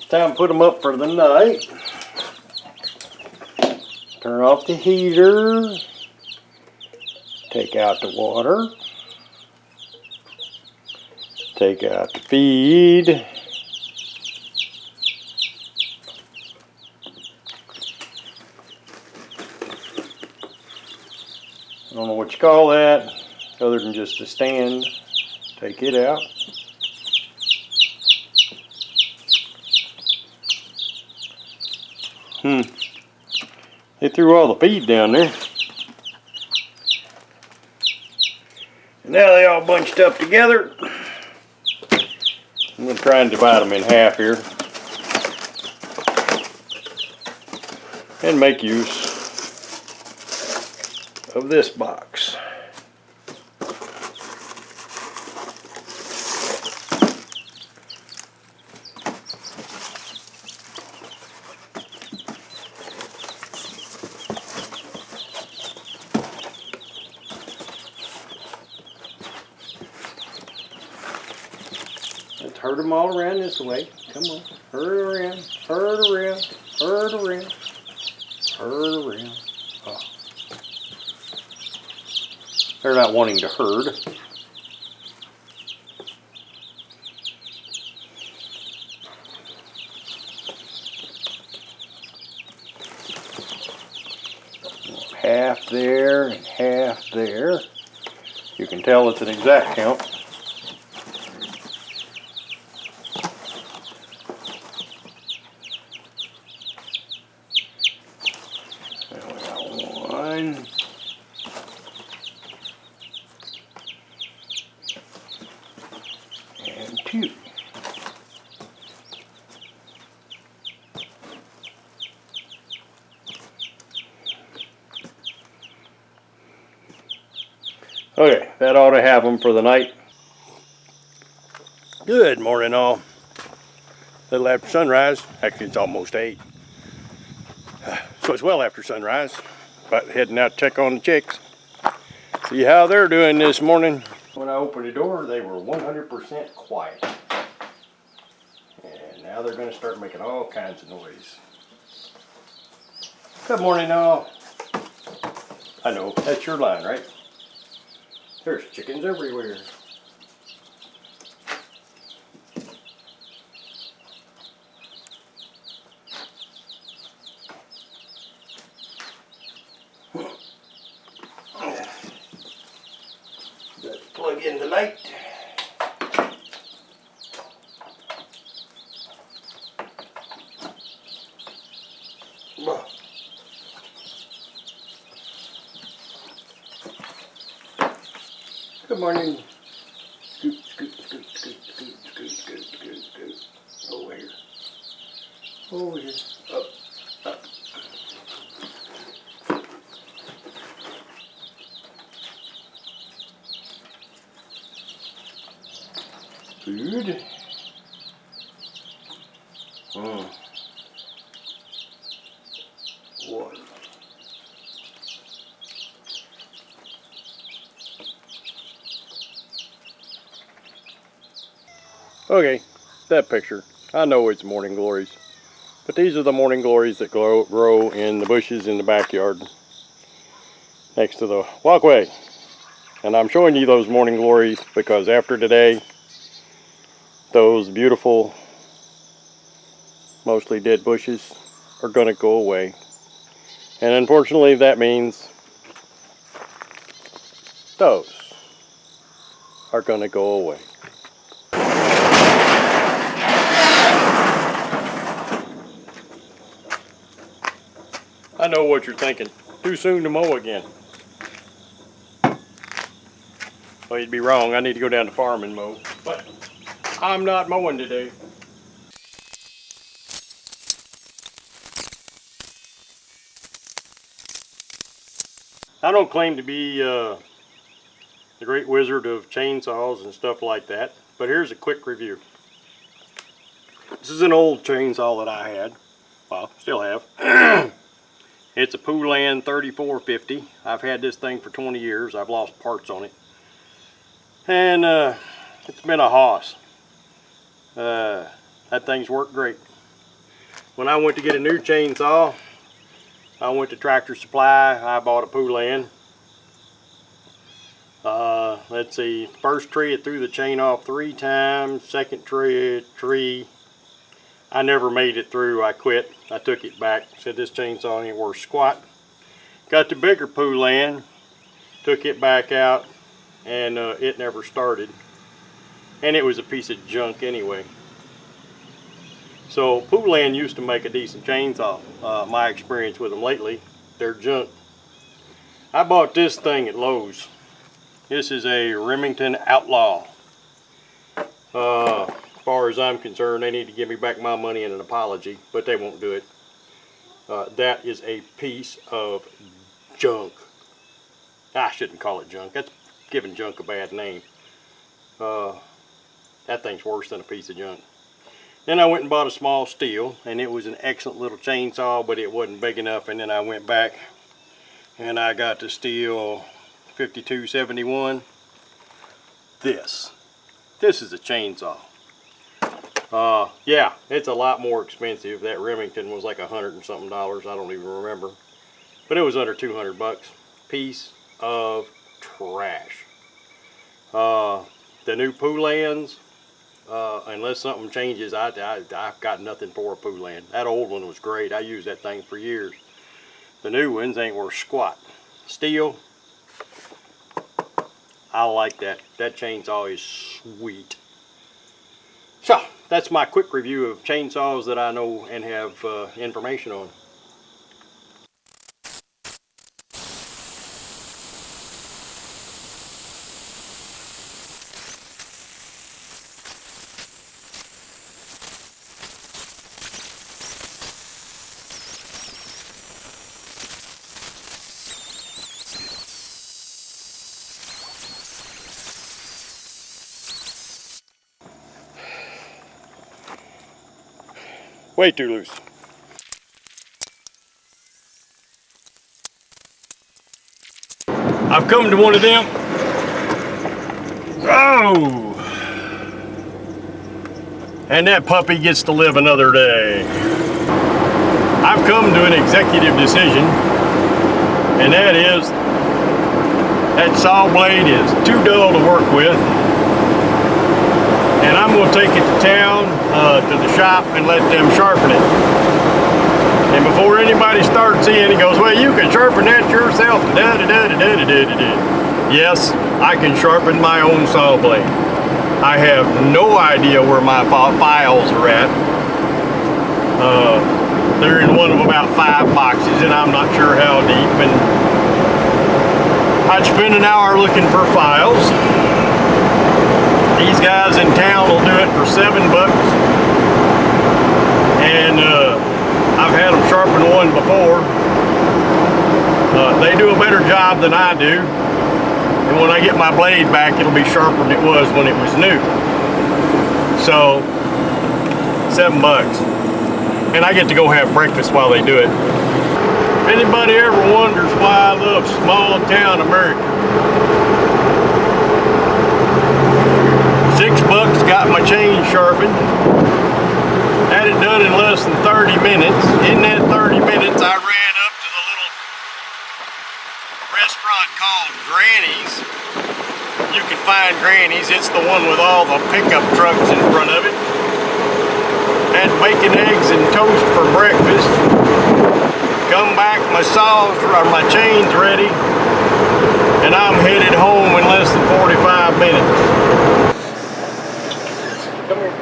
Time to put them up for the night. Turn off the heater. Take out the water. Take out the feed. I don't know what you call that, other than just a stand. Take it out. They threw all the feed down there. And now they all bunched up together. I'm going to try and divide them in half here. And make use of this box. Let's herd them all around this way. Come on. Herd around, herd around, herd around, herd around. Oh. They're not wanting to herd. Half there and half there. You can tell it's an exact count. There we got one. And two. Okay, that ought to have them for the night. Good morning all. A little after sunrise. Actually, it's almost 8. So it's well after sunrise. But heading out to check on the chicks. See how they're doing this morning. When I opened the door, they were 100% quiet. And now they're going to start making all kinds of noise. Good morning all. I know, that's your line, right? There's chickens everywhere. Let's plug in the light. Good morning. Scoot, scoot, scoot, scoot, scoot, scoot, scoot, scoot, scoot. Over here. Over here. Up, up. Food. Water. Okay, that picture. I know it's morning glories, but these are the morning glories that grow in the bushes in the backyard next to the walkway. And I'm showing you those morning glories because after today, those beautiful, mostly dead bushes are going to go away. And unfortunately, that means those are going to go away. I know what you're thinking. Too soon to mow again. Well, you'd be wrong. I need to go down to the farm and mow. But I'm not mowing today. I don't claim to be the great wizard of chainsaws and stuff like that. But here's a quick review. This is an old chainsaw that I had. Well, still have. It's a Poulan 3450. I've had this thing for 20 years. I've lost parts on it. And it's been a hoss. That thing's worked great. when I went to get a new chainsaw, I went to Tractor Supply. I bought a Poulan. Let's see, first tree it threw the chain off 3 times. Second tree I never made it through. I quit. I took it back. Said this chainsaw ain't worth squat. Got the bigger Poulan, took it back out, and it never started. And it was a piece of junk anyway. So Poulan used to make a decent chainsaw. My experience with them lately, they're junk. I bought this thing at Lowe's. This is a Remington Outlaw. As far as I'm concerned, they need to give me back my money and an apology, but they won't do it. That is a piece of junk. I shouldn't call it junk. That's giving junk a bad name. That thing's worse than a piece of junk. Then I went and bought a small steel, and it was an excellent little chainsaw, but it wasn't big enough. And then I went back and I got the steel 5271. This is a chainsaw. Yeah, it's a lot more expensive. That Remington was like $100 and something. I don't even remember, but it was under 200 bucks. Piece of trash. The new Poulans, unless something changes, I've got nothing for a Poulan. That old one was great. I used that thing for years. The new ones ain't worth squat. Steel, I like that. That chainsaw is sweet. So, that's my quick review of chainsaws that I know and have information on. Way too loose. I've come to one of them. Oh! And that puppy gets to live another day. I've come to an executive decision, and that is that saw blade is too dull to work with. And I'm going to take it to town, to the shop, and let them sharpen it. And before anybody starts in, he goes, well, you can sharpen that yourself. Yes, I can sharpen my own saw blade. I have no idea where my files are at. They're in one of about 5 boxes, and I'm not sure how deep. And I'd spend an hour looking for files. These guys in town will do it for $7. And I've had them sharpen one before. They do a better job than I do. And when I get my blade back, it'll be sharper than it was when it was new. So, $7. And I get to go have breakfast while they do it. If anybody ever wonders why I love small town America, $6 got my chain sharpened. Had it done in less than 30 minutes. In that 30 minutes, I ran up to the little restaurant called Granny's. You can find Granny's. It's the one with all the pickup trucks in front of it. Had bacon, eggs, and toast for breakfast. Come back, my my chain's ready, and I'm headed home in less than 45 minutes. Come here.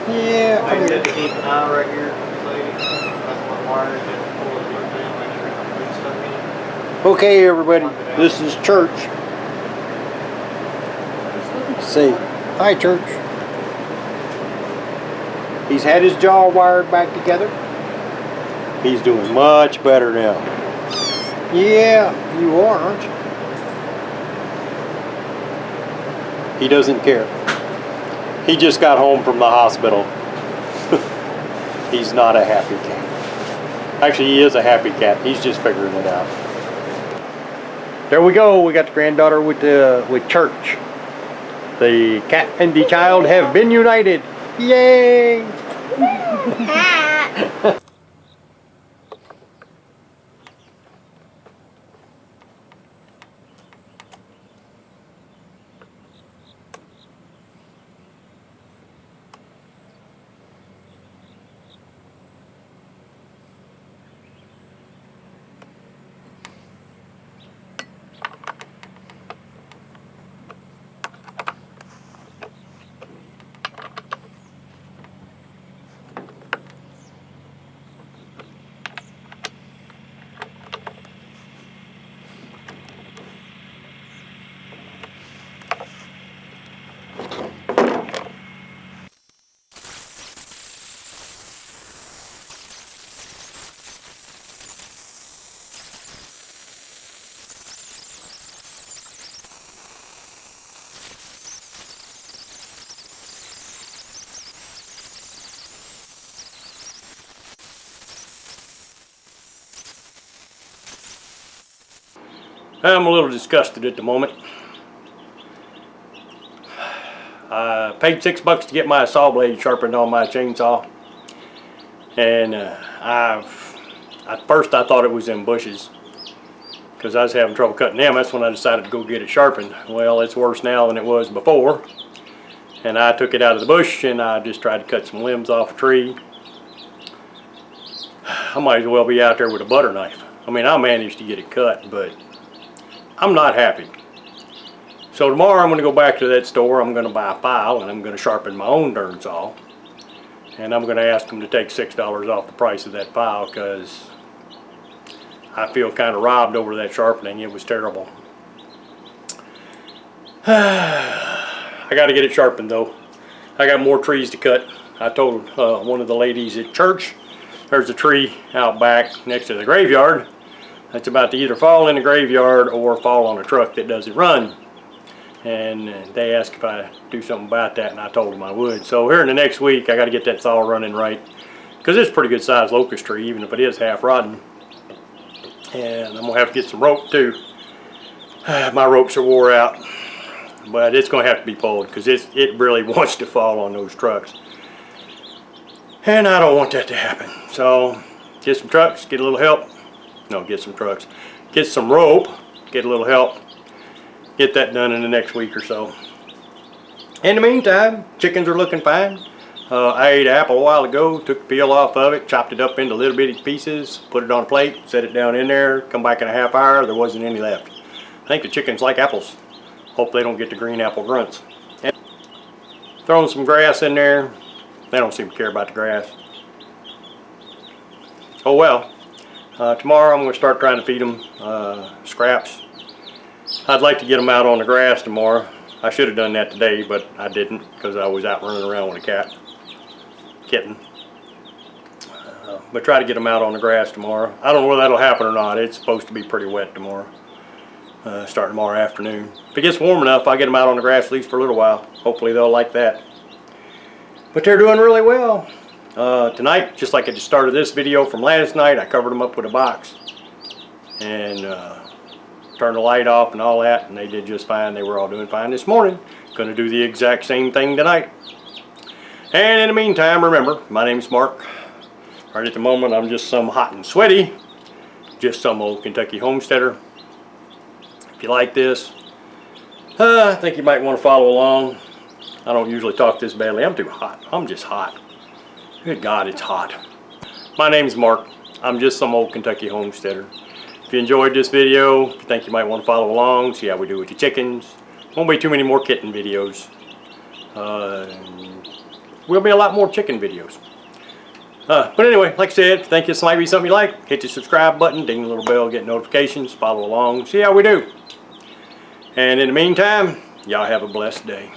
Yeah, I said to keep an eye right here, lady. That's what wires and pull it down, make sure it's not stuck in it. Okay, everybody, this is Church. Say, hi, Church. He's had his jaw wired back together. He's doing much better now. Yeah, you are, aren't you? He doesn't care. He just got home from the hospital. He's not a happy cat. Actually, he is a happy cat. He's just figuring it out. There we go. We got the granddaughter with Church. The cat and the child have been united. Yay! I'm a little disgusted at the moment. I paid $6 to get my saw blade sharpened on my chainsaw, and at first I thought it was in bushes because I was having trouble cutting them. That's when I decided to go get it sharpened. Well, it's worse now than it was before, and I took it out of the bush and I just tried to cut some limbs off a tree. I might as well be out there with a butter knife. I mean, I managed to get it cut, but I'm not happy. So tomorrow I'm going to go back to that store. I'm going to buy a file and I'm going to sharpen my own darn saw. And I'm going to ask them to take $6 off the price of that file because I feel kind of robbed over that sharpening. It was terrible. I got to get it sharpened though. I got more trees to cut. I told one of the ladies at church, there's a tree out back next to the graveyard that's about to either fall in the graveyard or fall on a truck that doesn't run. And they asked if I do something about that, and I told them I would. So here in the next week, I got to get that saw running right, because it's a pretty good sized locust tree, even if it is half rotten. And I'm gonna have to get some rope too. My ropes are wore out, but it's gonna have to be pulled because it really wants to fall on those trucks, and I don't want that to happen. So get some trucks, get a little help. No, get some trucks, get some rope, get a little help, get that done in the next week or so. In the meantime, chickens are looking fine. I ate an apple a while ago, took the peel off of it, chopped it up into little bitty pieces, put it on a plate, set it down in there, come back in a half hour, there wasn't any left. I think the chickens like apples. Hope they don't get the green apple grunts. And throwing some grass in there. They don't seem to care about the grass. Oh well. Tomorrow I'm going to start trying to feed them scraps. I'd like to get them out on the grass tomorrow. I should have done that today, but I didn't because I was out running around with a kitten. But try to get them out on the grass tomorrow. I don't know whether that'll happen or not. It's supposed to be pretty wet tomorrow, starting tomorrow afternoon. If it gets warm enough, I'll get them out on the grass at least for a little while. Hopefully they'll like that. But they're doing really well. Tonight, just like at the start of this video from last night, I covered them up with a box and turned the light off and all that, and they did just fine. They were all doing fine this morning. Going to do the exact same thing tonight. And in the meantime, remember, my name's Mark. Right at the moment, I'm just some hot and sweaty, just some old Kentucky homesteader. If you like this, I think you might want to follow along. I don't usually talk this badly. I'm too hot. I'm just hot. Good God, it's hot. My name's Mark. I'm just some old Kentucky homesteader. If you enjoyed this video, if you think you might want to follow along, see how we do with your chickens. Won't be too many more kitten videos. Will be a lot more chicken videos. But anyway, like I said, if you think this might be something you like, hit the subscribe button, ding the little bell, get notifications, follow along, see how we do. And in the meantime, y'all have a blessed day.